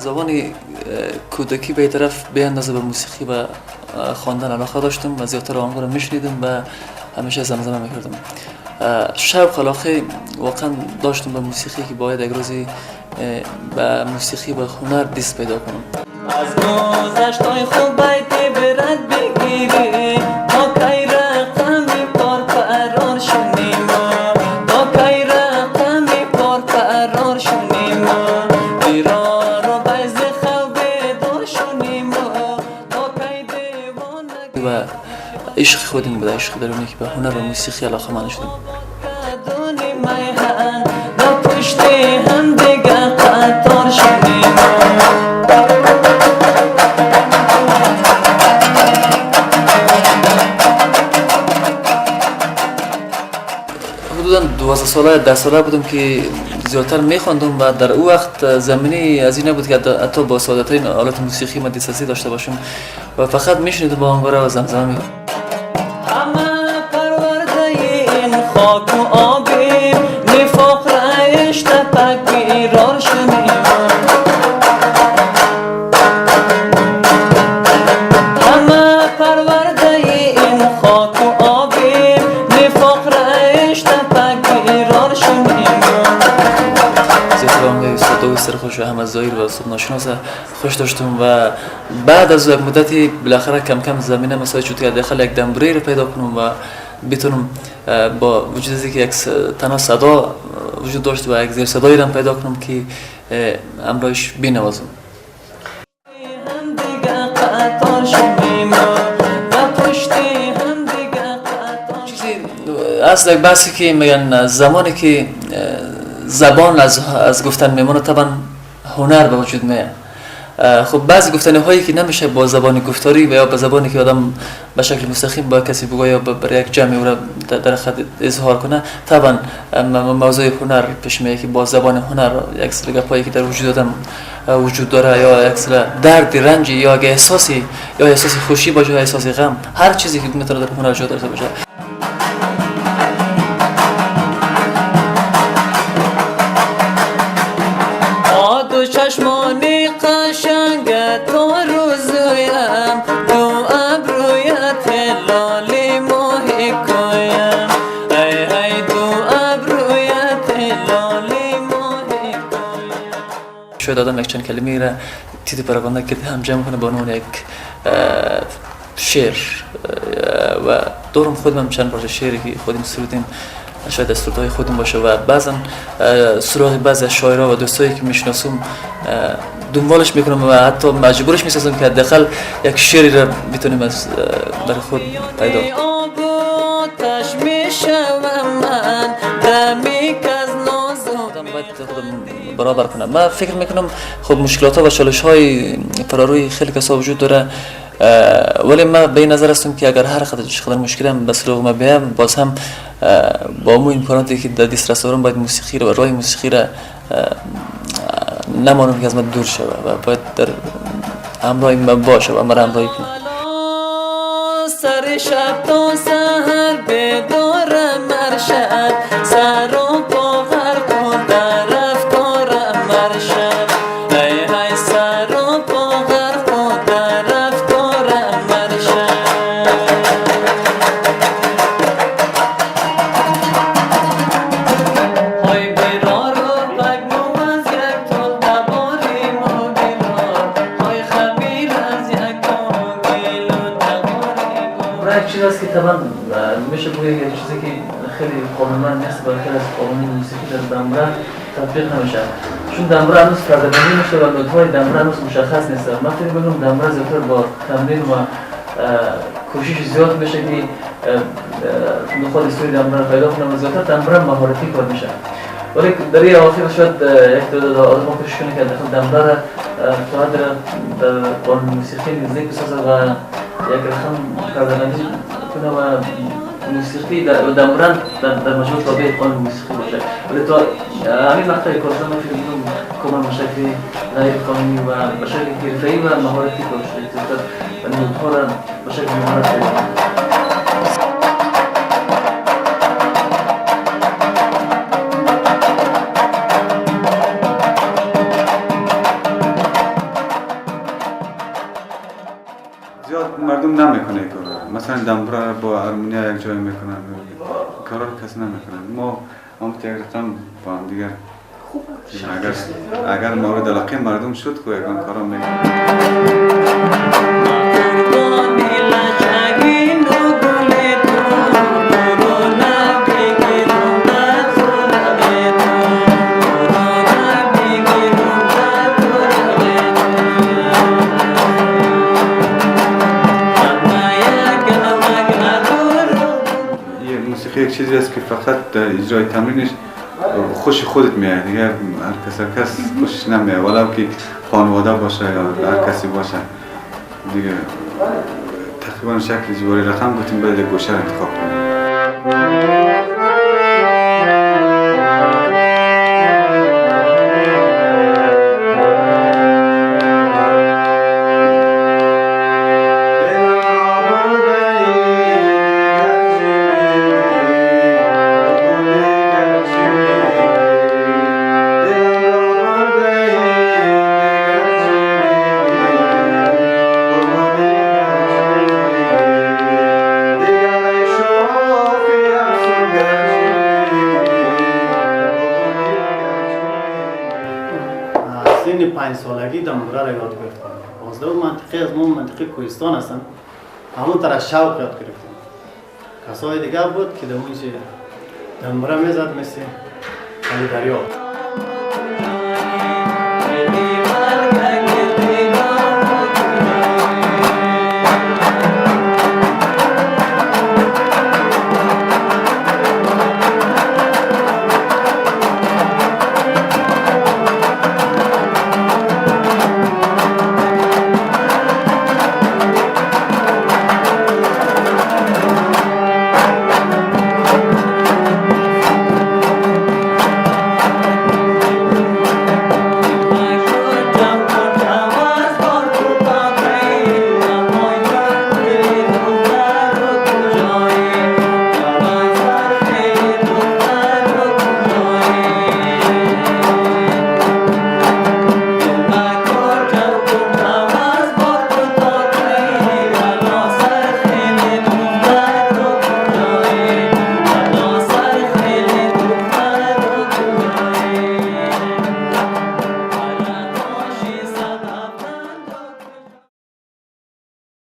از زمان کودکی به طرف به اندازه به موسیقی و خواندن علاقه داشتم و زیادتر آنها رو میشنیدم و همیشه زمزمه میکردم. شوق علاقه واقعا داشتم به موسیقی که باید یک روزی به موسیقی و هنر دست پیدا کنم. از گذشتای خوب باید برد بگیری تا کی رقمی پار قرار شدیم تا کی رقمی پار قرار شدیم بیرار و بیز خواب دار شدیم تا کی دیوان و عشق خودم بوده، عشق درونی که به هنر و موسیقی علاقه من شدم. دونی میهن و پشت هم دیگه قطار شدیم. حدودا 12 ساله 10 ساله بودم که زیادتر میخواندم و در او وقت زمینه از این نبود که حتی با ساده‌ترین آلات موسیقی ما دسترسی داشته باشم و فقط میشنیدم با آهنگا و زمزمه می‌کردم. همه پرورده این خاک و آبیم نفاق رایش تپک بیرار شدیم همه پرورده این خاک و آبیم نفاق رایش تپک بیرار شدیم. زیادتر آهنگای ساده و سرخوش و هم از ظاهر و صوت ناشناس خوش داشتم و بعد از یک مدتی بالاخره کم کم زمینه مساعد شد که داخل یک دمبری رو پیدا کنم و بتونم با وجود از اینکه یک تنها صدا وجود داشت و یک زیر صدایی رو پیدا کنم که امرایش بینوازم. چیزی اصل یک بحثی که میگن زمانی که زبان از گفتن میمونه طبعا هنر به وجود میاد. خب بعضی گفتنی هایی که نمیشه با زبان گفتاری و یا با زبانی که آدم به شکل مستقیم با کسی بگه یا برای یک جمعی او را در خط اظهار کنه طبعا موضوع هنر پیش میاد که با زبان هنر یک سری گپایی که در وجود آدم وجود داره یا یک سری درد رنجی یا احساسی یا احساس خوشی باشه یا احساس غم هر چیزی که میتونه در هنر جا داشته باشه. دو چشمانی قشنگ تو روزویم دو ابرویت لالی ماهی کویم ای ای دو ابرویت لالی ماهی کویم. شاید آدم یک چند کلمه را تیتر پراکنده کرده هم جمع کنه با عنوان یک شعر و دورم خودم چند پارچه شعری که خودم سرودیم شاید از سرودهای خودم باشه و بعضا سراغ بعضی از شاعرها و دوستایی که میشناسم دنبالش میکنم و حتی مجبورش میسازم که حداقل یک شعری را بتونیم از برای خود پیدا برابر کنم. من فکر میکنم خب مشکلات ها و چالش های فراروی خیلی کسا وجود داره ولی من به این نظر هستم که اگر هر قدر مشکلم به سراغ ما بیام باز هم با مو امکاناتی که در دست دارم باید موسیقی رو و راه موسیقی را نمانم که از من دور شود و باید در همراه من باشه و مرا همراهی کنه. سر شب تا سحر بدارم مرشد سر و پا هر کن در رفتارم مرشد ای های سر و پا هر کن در رفتارم مرشد. های بیرار و بگنو از یک تول تباری موگیلار های خبیر از یک موگیل و تباری یک چیز است که طبعا میشه بگه یک چیزی که خیلی قانونمند نیست برای از قانون موسیقی در دمبره تطبیق نمیشه چون دمبره هنوز پرده‌بندی میشه و نوت‌های دمبره هنوز مشخص نیست. من فکر می‌کنم دمبره زیادتر با تمرین و کوشش زیاد میشه که نخواد استوری دمبره پیدا کنم و زیادتر دمبره مهارتی کار میشه ولی در این اواخر شاید یک دو آدم کوشش کنه که دمبره فقط در قانون موسیقی نزدیک بسازه و یک رقم پرده‌بندی کنه و موسیقی دمبرن در مجموع تابع قانون موسیقی باشه ولی تا همین مقطع کارزن من فکر می‌کنم کاملا به شکل غیر قانونی و به شکل حرفه‌ای و مهارتی کار شده زیادتر و نوت‌ها را به شکل مهارت پیدا کنه. مردم نمیکنه کار. مثلا دنبره با هارمونیا یک جای میکنن، کارا کسی نمیکنه. ما هم تقریبا با هم دیگر اگر مورد علاقه مردم شد که یکان کارا میکنه. یک چیزی است که فقط در اجرای تمرینش خوش خودت میاد دیگه. هر کس خوشش نمیاد، ولو که خانواده باشه یا هر کسی باشه دیگه. تقریبا شکل جواری رقم گفتیم باید گوشه انتخاب کنیم. سن 5 سالگی دنبره را یاد گرفتم. 12 منطقه از ما منطقه کوهستان هستن. همون طرح شوق یاد گرفتم. کسای دیگه بود که دنبره میزد مثل علی دریا.